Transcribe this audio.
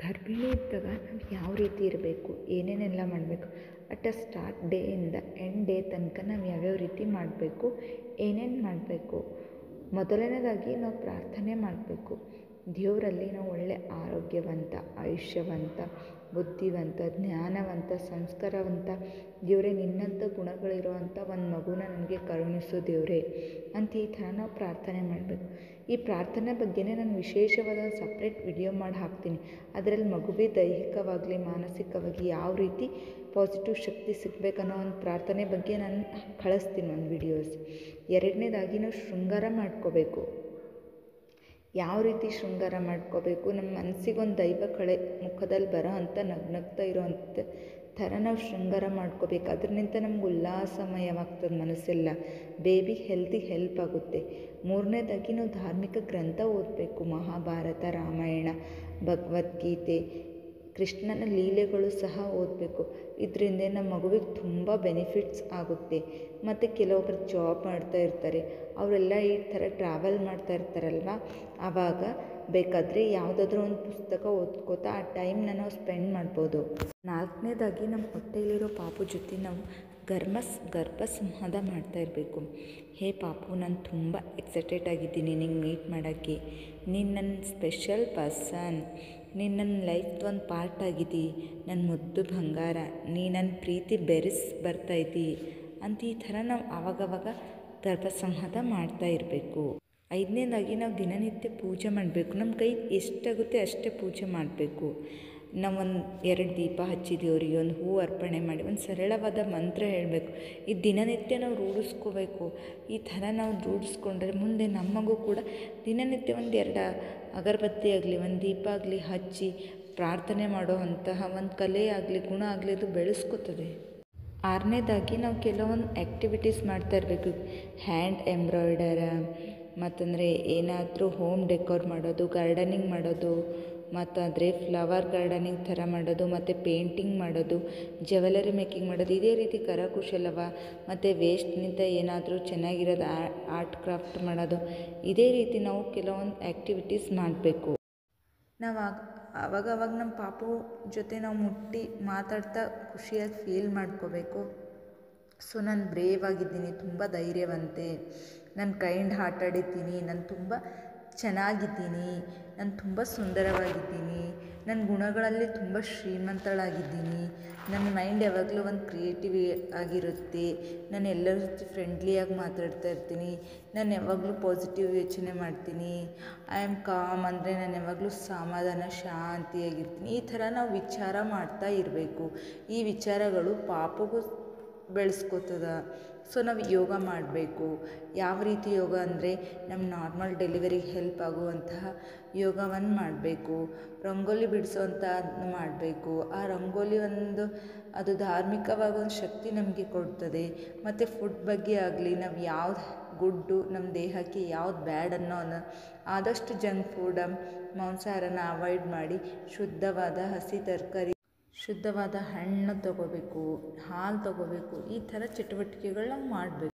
ಗರ್ಭಿಣಿ ಇದ್ದಾಗ ನಾವು ಯಾವ ರೀತಿ ಇರಬೇಕು, ಏನೇನೆಲ್ಲ ಮಾಡಬೇಕು, ಅಟ್ ಅ ಸ್ಟಾರ್ಟ್ ಡೇಯಿಂದ ಎಂಡ್ ಡೇ ತನಕ ನಾವು ಯಾವ್ಯಾವ ರೀತಿ ಮಾಡಬೇಕು, ಏನೇನು ಮಾಡಬೇಕು. ಮೊದಲನೇದಾಗಿ ನಾವು ಪ್ರಾರ್ಥನೆ ಮಾಡಬೇಕು. ದೇವರಲ್ಲಿ ನಾವು ಒಳ್ಳೆ ಆರೋಗ್ಯವಂತ, ಆಯುಷ್ಯವಂತ, ಬುದ್ಧಿವಂತ, ಜ್ಞಾನವಂತ, ಸಂಸ್ಕಾರವಂತ ದೇವರೇ, ನಿನ್ನಂಥ ಗುಣಗಳಿರುವಂಥ ಒಂದು ಮಗುನ ನನಗೆ ಕರುಣಿಸು ದೇವರೇ ಅಂತ ಈ ಥರ ನಾವು ಪ್ರಾರ್ಥನೆ ಮಾಡಬೇಕು. ಈ ಪ್ರಾರ್ಥನೆ ಬಗ್ಗೆನೇ ನಾನು ವಿಶೇಷವಾದ ಒಂದು ಸಪ್ರೇಟ್ ವಿಡಿಯೋ ಮಾಡಿ ಹಾಕ್ತೀನಿ. ಅದರಲ್ಲಿ ಮಗುವಿಗೆ ದೈಹಿಕವಾಗಲಿ ಮಾನಸಿಕವಾಗಿ ಯಾವ ರೀತಿ ಪಾಸಿಟಿವ್ ಶಕ್ತಿ ಸಿಗಬೇಕನ್ನೋ ಒಂದು ಪ್ರಾರ್ಥನೆ ಬಗ್ಗೆ ನಾನು ಕಳಿಸ್ತೀನಿ ಒಂದು ವಿಡಿಯೋಸ್. ಎರಡನೇದಾಗಿ ನಾವು ಶೃಂಗಾರ ಮಾಡ್ಕೋಬೇಕು. ಯಾವ ರೀತಿ ಶೃಂಗಾರ ಮಾಡ್ಕೋಬೇಕು, ನಮ್ಮ ಮನಸ್ಸಿಗೊಂದು ದೈವ ಕಳೆ ಮುಖದಲ್ಲಿ ಬರೋ ಅಂಥ ನಗ್ನಗ್ತಾ ಇರೋವಂಥ ಥರ ನಾವು ಶೃಂಗಾರ ಮಾಡ್ಕೋಬೇಕು. ಅದರಿಂದ ನಮ್ಗೆ ಉಲ್ಲಾಸಮಯವಾಗ್ತದೆ ಮನಸ್ಸೆಲ್ಲ, ಬೇಬಿ ಹೆಲ್ಪ್ ಆಗುತ್ತೆ. ಮೂರನೇದಾಗಿ ನಾವು ಧಾರ್ಮಿಕ ಗ್ರಂಥ ಓದಬೇಕು. ಮಹಾಭಾರತ, ರಾಮಾಯಣ, ಭಗವದ್ಗೀತೆ, ಕೃಷ್ಣನ ಲೀಲೆಗಳು ಸಹ ಓದಬೇಕು. ಇದರಿಂದ ನಮ್ಮ ಮಗುವಿಗೆ ತುಂಬ ಬೆನಿಫಿಟ್ಸ್ ಆಗುತ್ತೆ. ಮತ್ತು ಕೆಲವೊಬ್ಬರು ಜಾಬ್ ಮಾಡ್ತಾ ಇರ್ತಾರೆ, ಅವರೆಲ್ಲ ಈ ಥರ ಟ್ರಾವೆಲ್ ಮಾಡ್ತಾ ಇರ್ತಾರಲ್ವ, ಆವಾಗ ಬೇಕಾದರೆ ಯಾವುದಾದ್ರೂ ಒಂದು ಪುಸ್ತಕ ಓದ್ಕೋತಾ ಆ ಟೈಮ್ನ ನಾವು ಸ್ಪೆಂಡ್ ಮಾಡ್ಬೋದು. ನಾಲ್ಕನೇದಾಗಿ ನಮ್ಮ ಹೊಟ್ಟೆಯಲ್ಲಿರೋ ಪಾಪು ಜೊತೆ ನಾವು ಗರ್ಭ ಸಂವಾದ ಮಾಡ್ತಾ ಇರಬೇಕು. ಹೇ ಪಾಪು, ನಾನು ತುಂಬ ಎಕ್ಸೈಟೆಡ್ ಆಗಿದ್ದೀನಿ ನಿಂಗೆ ಮೀಟ್ ಮಾಡೋಕ್ಕೆ. ನೀನು ನನ್ನ ಸ್ಪೆಷಲ್ ಪರ್ಸನ್, ನೀನು ನನ್ನ ಲೈಫ್ದು ಒಂದು ಪಾರ್ಟ್ ಆಗಿದ್ದಿ, ನನ್ನ ಮುದ್ದು ಬಂಗಾರ, ನೀ ನನ್ನ ಪ್ರೀತಿ ಬರ್ತಾಯಿದ್ದಿ ಅಂತ ಈ ಥರ ನಾವು ಆವಾಗವಾಗ ಗರ್ಭ ಸಂವಾದ ಮಾಡ್ತಾ ಇರಬೇಕು. ಐದನೇದಾಗಿ ನಾವು ದಿನನಿತ್ಯ ಪೂಜೆ ಮಾಡಬೇಕು. ನಮ್ಮ ಕೈ ಎಷ್ಟಾಗುತ್ತೆ ಅಷ್ಟೇ ಪೂಜೆ ಮಾಡಬೇಕು. ನಾವೊಂದು 2 ದೀಪ ಹಚ್ಚಿ ದೇವರಿಗೆ ಒಂದು ಹೂ ಅರ್ಪಣೆ ಮಾಡಿ ಒಂದು ಸರಳವಾದ ಮಂತ್ರ ಹೇಳಬೇಕು. ಈ ದಿನನಿತ್ಯ ನಾವು ರೂಢಿಸ್ಕೋಬೇಕು. ಈ ಥರ ನಾವು ರೂಢಿಸ್ಕೊಂಡ್ರೆ ಮುಂದೆ ನಮಗೂ ಕೂಡ ದಿನನಿತ್ಯ ಒಂದು 2 ಅಗರಬತ್ತಿ ಆಗಲಿ, ಒಂದು ದೀಪ ಆಗಲಿ ಹಚ್ಚಿ ಪ್ರಾರ್ಥನೆ ಮಾಡೋ ಅಂತಹ ಒಂದು ಕಲೆ ಆಗಲಿ, ಗುಣ ಆಗಲಿ ಅದು ಬೆಳೆಸ್ಕೋತದೆ. ಆರನೇದಾಗಿ ನಾವು ಕೆಲವೊಂದು ಆ್ಯಕ್ಟಿವಿಟೀಸ್ ಮಾಡ್ತಾ ಇರಬೇಕು. ಹ್ಯಾಂಡ್ ಎಂಬ್ರಾಯ್ಡರ, ಮತ್ತಂದರೆ ಏನಾದರೂ ಹೋಮ್ ಡೆಕೋರ್ ಮಾಡೋದು, ಗಾರ್ಡನಿಂಗ್ ಮಾಡೋದು, ಮತ್ತಾದರೆ ಫ್ಲವರ್ ಗಾರ್ಡನಿಂಗ್ ಥರ ಮಾಡೋದು, ಮತ್ತು ಪೇಂಟಿಂಗ್ ಮಾಡೋದು, ಜ್ಯುವೆಲರಿ ಮೇಕಿಂಗ್ ಮಾಡೋದು. ಇದೇ ರೀತಿ ಕರಕುಶಲವ ಮತ್ತು ವೇಸ್ಟ್ನಿಂದ ಏನಾದರೂ ಚೆನ್ನಾಗಿರೋದು ಆರ್ಟ್ ಕ್ರಾಫ್ಟ್ ಮಾಡೋದು. ಇದೇ ರೀತಿ ನಾವು ಕೆಲವೊಂದು ಆ್ಯಕ್ಟಿವಿಟೀಸ್ ಮಾಡಬೇಕು. ನಾವು ಆವಾಗವಾಗ ನಮ್ಮ ಪಾಪು ಜೊತೆ ನಾವು ಮುಟ್ಟಿ ಮಾತಾಡ್ತಾ ಖುಷಿಯಾಗಿ ಫೀಲ್ ಮಾಡ್ಕೋಬೇಕು. ಸೊ ನಾನು ಬ್ರೇವ್ ಆಗಿದ್ದೀನಿ, ತುಂಬ ಧೈರ್ಯವಂತೆ, ನಾನು ಕೈಂಡ್ ಹಾರ್ಟೆಡ್ ಇದ್ದೀನಿ, ನಾನು ತುಂಬ ಚೆನ್ನಾಗಿದ್ದೀನಿ, ನಾನು ತುಂಬ ಸುಂದರವಾಗಿದ್ದೀನಿ, ನನ್ನ ಗುಣಗಳಲ್ಲಿ ತುಂಬ ಶ್ರೀಮಂತಳಾಗಿದ್ದೀನಿ, ನನ್ನ ಮೈಂಡ್ ಯಾವಾಗಲೂ ಒಂದು ಕ್ರಿಯೇಟಿವ್ ಆಗಿರುತ್ತೆ, ನಾನು ಎಲ್ಲರ ಜೊತೆ ಫ್ರೆಂಡ್ಲಿಯಾಗಿ ಮಾತಾಡ್ತಾ ಇರ್ತೀನಿ, ನಾನು ಯಾವಾಗಲೂ ಪಾಸಿಟಿವ್ ಯೋಚನೆ ಮಾಡ್ತೀನಿ, ಐ ಆಮ್ ಕಾಮ್ ಅಂದರೆ ನಾನು ಯಾವಾಗಲೂ ಸಮಾಧಾನ ಶಾಂತಿಯಾಗಿರ್ತೀನಿ. ಈ ಥರ ನಾವು ವಿಚಾರ ಮಾಡ್ತಾ ಇರಬೇಕು. ಈ ವಿಚಾರಗಳು ಪಾಪಗೂ ಬೆಳೆಸ್ಕೋತದ. ಸೊ ನಾವು ಯೋಗ ಮಾಡಬೇಕು. ಯಾವ ರೀತಿ ಯೋಗ ಅಂದರೆ ನಮ್ಮ ನಾರ್ಮಲ್ ಡೆಲಿವರಿಗೆ ಹೆಲ್ಪ್ ಆಗುವಂತಹ ಯೋಗವನ್ನು ಮಾಡಬೇಕು. ರಂಗೋಲಿ ಬಿಡಿಸೋವಂಥ ಮಾಡಬೇಕು. ಆ ರಂಗೋಲಿ ಅದು ಧಾರ್ಮಿಕವಾಗಿ ಒಂದು ಶಕ್ತಿ ನಮಗೆ ಕೊಡ್ತದೆ. ಮತ್ತು ಫುಡ್ ಬಗ್ಗೆ ಆಗಲಿ, ನಾವು ಯಾವ್ದು ಗುಡ್ಡು ನಮ್ಮ ದೇಹಕ್ಕೆ ಯಾವ್ದು ಬ್ಯಾಡ್ ಅನ್ನೋನ ಆದಷ್ಟು ಜಂಕ್ ಫುಡ್, ಮಾಂಸಾಹಾರನ ಅವಾಯ್ಡ್ ಮಾಡಿ ಶುದ್ಧವಾದ ಹಸಿ ತರಕಾರಿ, ಶುದ್ಧವಾದ ಹಣ್ಣು ತಗೋಬೇಕು, ಹಾಲು ತಗೋಬೇಕು. ಈ ಥರ ಚಟುವಟಿಕೆಗಳು ನಾವು ಮಾಡಬೇಕು.